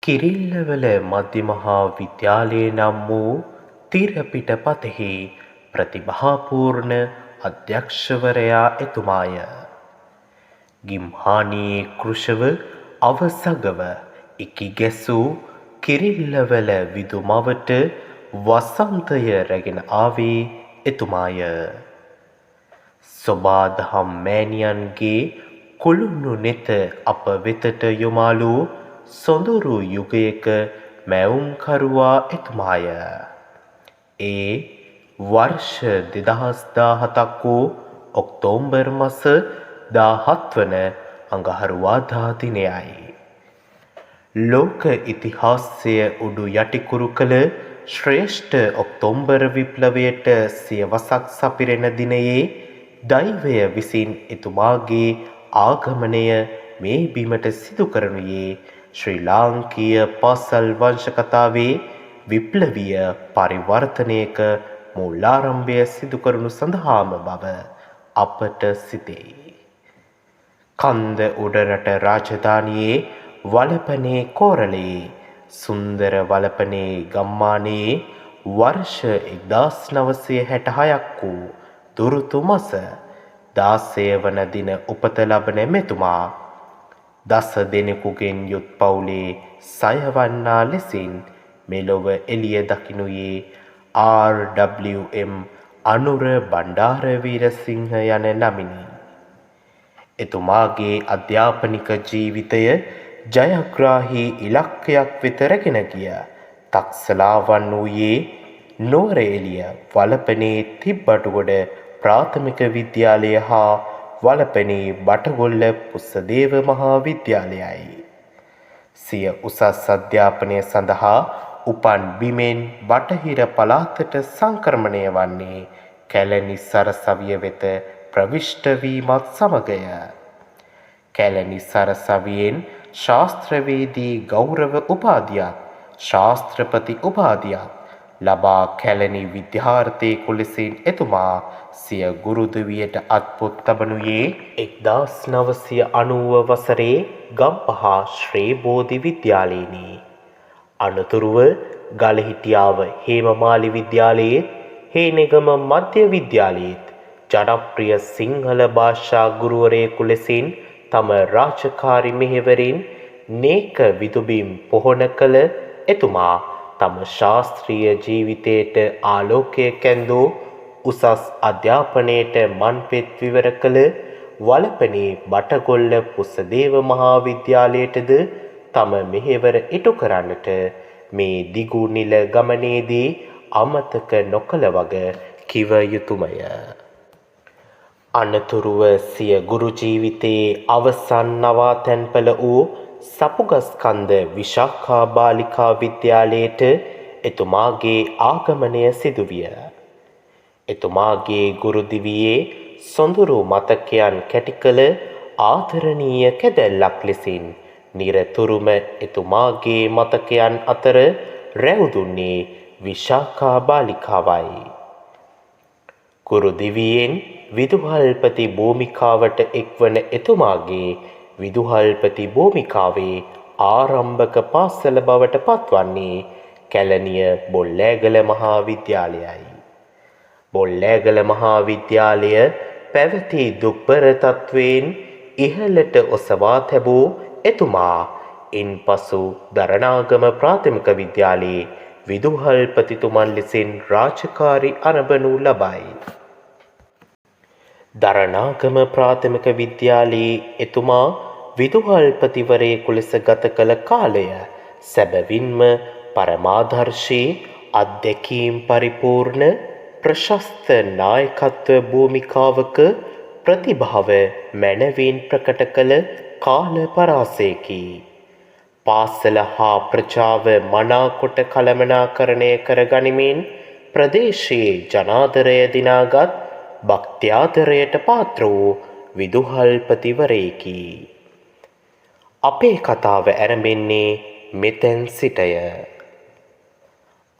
කිරිල්ලවල මධ්‍යමහා විද්‍යාලයේ නම් වූ තිරපිටපතෙහි ප්‍රතිභාපූර්ණ අධ්‍යක්ෂවරයා එතුමාය. ගිම්හානයේ කෘෂව අවසගව ඉකි ගැසූ කිරිල්ලවල විදුමවට වසන්තය රැගෙන ආවේ එතුමාය. සොබාදහම් මෑණියන්ගේ කුළුණු නෙත අප වෙතට යොමාලු සොඳුරු යුගයක මැවුම්කරුවා එතුමාය. ඒ වර්ෂ 2017ක් වූ ඔක්තෝබර් මස 17 වන අඟහරුවාදා දිනයයි. ලෝක ඉතිහාසය උඩු යටිකුරු කළ ශ්‍රේෂ්ඨ ඔක්තෝබර් විප්ලවයට සියවසක් සපිරෙන දිනයේ දෛවය විසින් එතුමාගේ ආගමනය මේ බිමට සිදු කරනුයේ ශ්‍රී ලාංකීය පාසල් වංශකතාවේ විප්ලවීය පරිවර්තනයක මූලාරම්භය සිදු කරනු සඳහාම බව අපට සිතේ. කන්ද උඩරට රාජධානියේ වලපනේ කෝරළේ සුන්දර වලපනේ ගම්මානයේ වර්ෂ 1966ක් වූ දුරුතු මස 16 වන දින උපත ලබන මෙතුමා දස දෙනෙකුගෙන් යුත් පවුලේ සයවන්නා ලෙසින් මෙලොව එළිය දකිනුයේ RWM අනුර බණ්ඩාරවීරසිංහ යන නමිනි. එතුමාගේ අධ්‍යාපනික ජීවිතය ජයග්‍රාහී ඉලක්කයක් වෙත රැගෙන ගිය තක්සලාවන් වූයේ නුවරඑළිය වලපනේ තිබ්බටුගොඩ ප්‍රාථමික විද්‍යාලය හා වලපනේ බටගොල්ල පුස්සදේව මහා විද්‍යාලයයි. සිය උසස් අධ්‍යාපනය සඳහා උපන් බිමෙන් බටහිර පළාතට සංක්‍රමණය වන්නේ කැලණි සරසවිය වෙත ප්‍රවිෂ්ඨ වීමත් සමගය. කැලණි සරසවියෙන් ශාස්ත්‍රවේදී ගෞරව උපාධියත් ශාස්ත්‍රපති උපාධියත් ලබා කැලණි විද්‍යාර්ථයෙකු ලෙසින් එතුමා සිය ගුරුදුවියට අත්පොත් තබනුයේ 1990 වසරේ ගම්පහ ශ්‍රී බෝධි විද්‍යාලයෙනි. අනතුරුව ගලහිටියාව හේමමාලි විද්‍යාලයේත් හේනෙගම මධ්‍ය විද්‍යාලයේත් ජනප්‍රිය සිංහල භාෂා ගුරුවරයෙකු ලෙසින් තම රාජකාරි මෙහෙවරින් නේක විදුබිම් පොහොන කළ එතුමා තම ශාස්ත්‍රීය ජීවිතයට ආලෝකය කැඳූ උසස් අධ්‍යාපනයට මන්පෙත් විවර කළ වලපනේ බටගොල්ල පුස්සදේව මහා විද්‍යාලයටද තම මෙහෙවර ඉටු කරන්නට මේ දිගු නිල ගමනේදී අමතක නොකළ වග කිව යුතුමය. අනතුරුව සිය ගුරු ජීවිතයේ අවසන් නවාතැන්පල වූ සපුගස්කන්ද විශාඛා බාලිකා විද්‍යාලයට එතුමාගේ ආගමනය සිදුවිය. එතුමාගේ ගුරුදිවියේ සොඳුරු මතකයන් කැටි කළ ආදරණීය කැදැල්ලක් ලෙසින් නිරතුරුම එතුමාගේ මතකයන් අතර රැවුදුන්නේ විශාඛා බාලිකාවයි. ගුරුදිවියෙන් විදුහල්පති භූමිකාවට එක්වන එතුමාගේ විදුහල්පති භූමිකාවේ ආරම්භක පාසල බවට පත්වන්නේ කැලණිය බොල්ලෑගල මහා විද්‍යාලයයි. බොල්ලෑගල මහා විද්‍යාලය පැවති දුක්බර තත්වයෙන් ඉහළට ඔසවා තැබූ එතුමා ඉන්පසු දරණාගම ප්‍රාථමික විද්‍යාලයේ විදුහල්පතිතුමන් ලෙසින් රාජකාරි අරඹනු ලබයි. දරණාගම ප්‍රාථමික විද්‍යාලයේ එතුමා විදුහල්පතිවරයෙකු ලෙස ගත කළ කාලය සැබවින්ම පරමාදර්ශී අත්දැකීම් පරිපූර්ණ ප්‍රශස්ත නායකත්ව භූමිකාවක ප්‍රතිභාව මැනවින් ප්‍රකට කළ කාල පරාසයකි. පාසල හා ප්‍රජාව මනාකොට කළමනාකරණය කර ගනිමින් ප්‍රදේශයේ ජනාදරය දිනාගත් භක්ත්‍යාදරයට පාත්‍ර වූ විදුහල්පතිවරයෙකි. අපේ කතාව ඇරඹෙන්නේ මෙතැන් සිටය.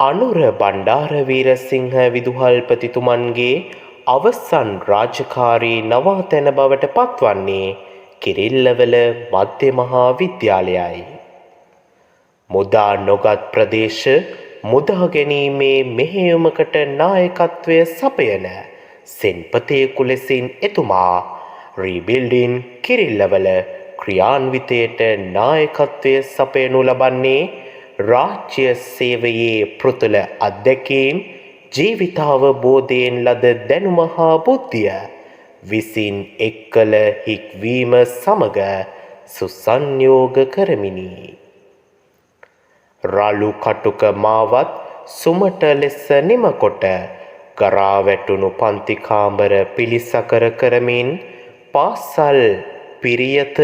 අනුර බණ්ඩාරවීරසිංහ විදුහල්පතිතුමන්ගේ අවසන් රාජකාරී නවාතැන බවට පත්වන්නේ කිරිල්ලවල මධ්‍ය මහා විද්‍යාලයයි. මුදා නොගත් ප්‍රදේශ මුදා ගැනීමේ මෙහෙයුමකට නායකත්වය සපයන සෙන්පතයෙකු ලෙසින් එතුමා රීබිල්ඩින් කිරිල්ලවල ක්‍රියාන්විතයට නායකත්වය සපයනු ලබන්නේ රාජ්‍ය සේවයේ පෘතුල අත්දැකීම් ජීවිතාවබෝධයෙන් ලද දැනුම හා බුද්ධිය විසින් එක් කළ හික්වීම සමග සුසංයෝග කරමිනි. රළු කටුක මාවත් සුමට ලෙස නිමකොට ගරා වැටුණු පන්ති කාමර පිළිසකර කරමින් පාසල් පිරියත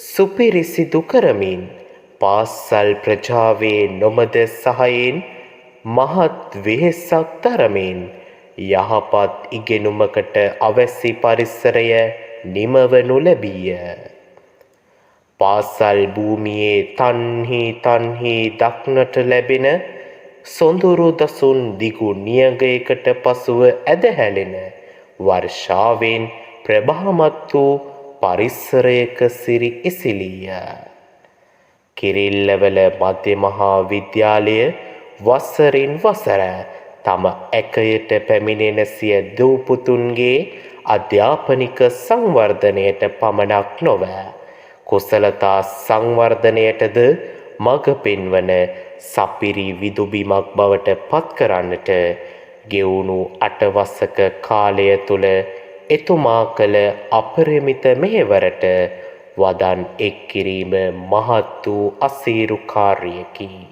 සුපිරිසිදු කරමින් පාසල් ප්‍රජාවේ නොමද සහයෙන් මහත් වෙහෙසක් දරමින් යහපත් ඉගෙනුමකට අවැසි පරිසරය නිමවනු ලැබීය. පාසල් භූමියේ තන්හි දක්නට ලැබෙන සොඳුරු දසුන් දිගු නියගයකට පසුව ඇදහැලෙන වර්ෂාවෙන් ප්‍රභාමත් වූ පරිසරයක සිරි ඉසිලීය. කිරිල්ලවල මධ්‍ය මහා විද්‍යාලය වසරින් වසර තම ඇකයට පැමිණෙන සිය දූපුතුන්ගේ අධ්‍යාපනික සංවර්ධනයට පමණක් නොව කුසලතා සංවර්ධනයටද මඟ පෙන්වන සපිරි විදුබිමක් බවට පත් කරන්නට ගෙවුණු අටවසක කාලය තුළ එතුමා කළ අපරිමිත මෙහෙවරට වදන් එක් කිරීම මහත් වූ අසීරු කාර්යයකි.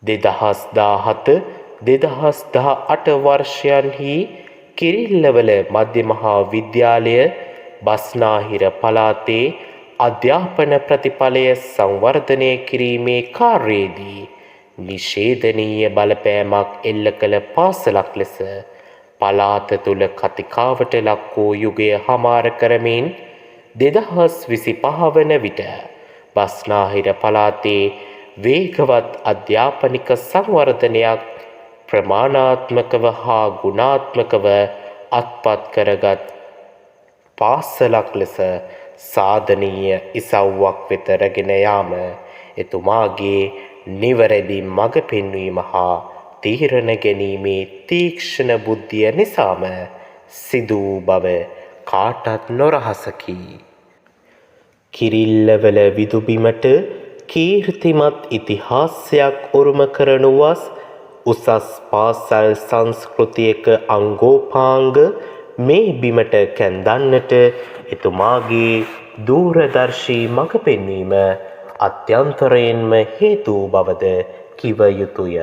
2017-2018 වර්ෂයන්හි කිරිල්ලවල මධ්‍ය මහා විද්‍යාලය බස්නාහිර පළාතේ අධ්‍යාපන ප්‍රතිඵලය සංවර්ධනය කිරීමේ කාර්යයේදී නිෂේධනීය බලපෑමක් එල්ල කළ පාසලක් ලෙස පළාත තුළ කතිකාවට ලක් වූ යුගය හමාර කරමින් 2025 වන විට බස්නාහිර පළාතේ වේගවත් අධ්‍යාපනික සංවර්ධනයක් ප්‍රමාණාත්මකව හා ගුණාත්මකව අත්පත් කරගත් පාසලක් ලෙස සාධනීය ඉසව්වක් වෙත රැගෙන යාම එතුමාගේ නිවැරදි මඟ පෙන්වීම හා තීරණ ගැනීමේ තීක්ෂණ බුද්ධිය නිසාම සිදු වූ බව කාටත් නොරහසකි. කිරිල්ලවල විදුබිමට කීර්තිමත් ඉතිහාසයක් උරුම කරනු වස් උසස් පාසල් සංස්කෘතියක අංගෝපාංග මේ බිමට කැන්දන්නට එතුමාගේ දූරදර්ශී මඟ පෙන්වීම අත්‍යන්තරයෙන්ම හේතු බවද කිව යුතුය.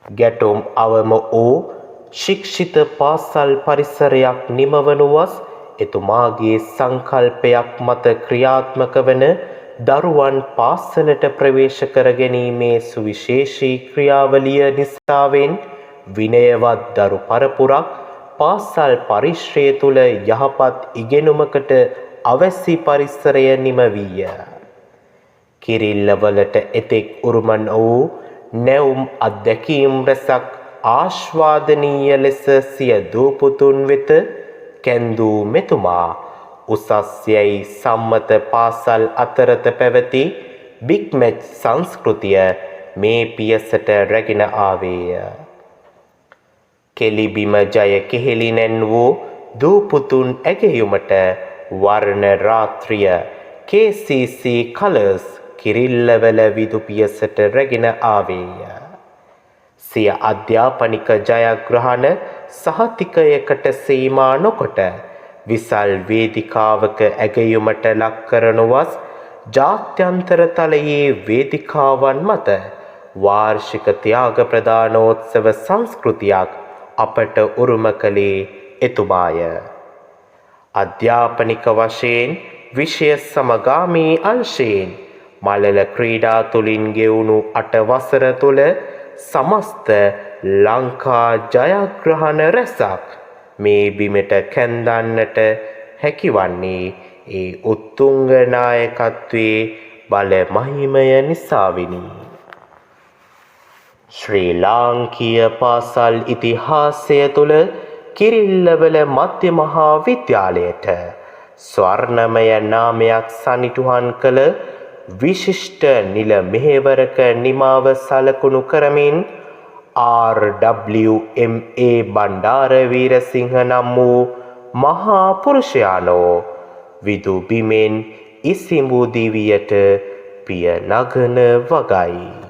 ගැටුම් අවම වූ ශික්ෂිත පාසල් පරිසරයක් නිමවනු වස් එතුමාගේ සංකල්පයක් මත ක්‍රියාත්මක වන දරුවන් පාසලට ප්‍රවේශ කර ගැනීමේ සුවිශේෂී ක්‍රියාවලිය නිසාවෙන් විනයවත් දරු පරපුරක් පාසල් පරිශ්‍රය තුළ යහපත් ඉගෙනුමකට අවැසි පරිසරය නිමවීය. කිරිල්ලවලට එතෙක් උරුමන් වූ නැවුම් අත්දැකීම් රැසක් ආශ්වාදනීය ලෙස සිය දූපුතුන් වෙත කැන්දූ මෙතුමා උසස් යැයි සම්මත පාසල් අතරත පැවති බිග්මැච් සංස්කෘතිය මේ පියසට රැගෙන ආවේය. කෙලිබිම ජය කෙහෙලි නැන් වූ දූපුතුන් ඇගයුමට වර්ණ රාත්‍රිය KCC කලර්ස් කිරිල්ලවල විදු පියසට රැගෙන ආවේය. සිය අධ්‍යාපනික ජයග්‍රහණ සහතිකයකට සීමා නොකොට විසල් වේදිකාවක ඇගයුමට ලක් කරනුවස් ජාත්‍යන්තර තලයේ වේදිකාවන් මත වාර්ෂික ත්‍යාග ප්‍රදානෝත්සව සංස්කෘතියක් අපට උරුම කළේ එතුමාය. අධ්‍යාපනික වශයෙන් විෂය සමගාමී අංශයෙන් මලල ක්‍රීඩා තුළින් ගෙවුණු 8 වසර තුළ සමස්ත ලංකා ජයග්‍රහණ රැසක් මේ බිමට කැන්දන්නට හැකිවන්නේ ඒ උත්තුංග නායකත්වයේ බල මහිමය නිසාවෙනි. ශ්‍රී ලාංකීය පාසල් ඉතිහාසය තුළ කිරිල්ලවල මධ්‍ය මහා විද්‍යාලයට ස්වර්ණමය නාමයක් සනිටුහන් කළ විශිෂ්ට නිල මෙහෙවරක නිමාව සලකුණු කරමින් RWMA බණ්ඩාර වීරසිංහ නම් වූ මහා පුරුෂයානෝ විදු බිමෙන් ඉසිඹු දිවියට පිය නගන වගයි.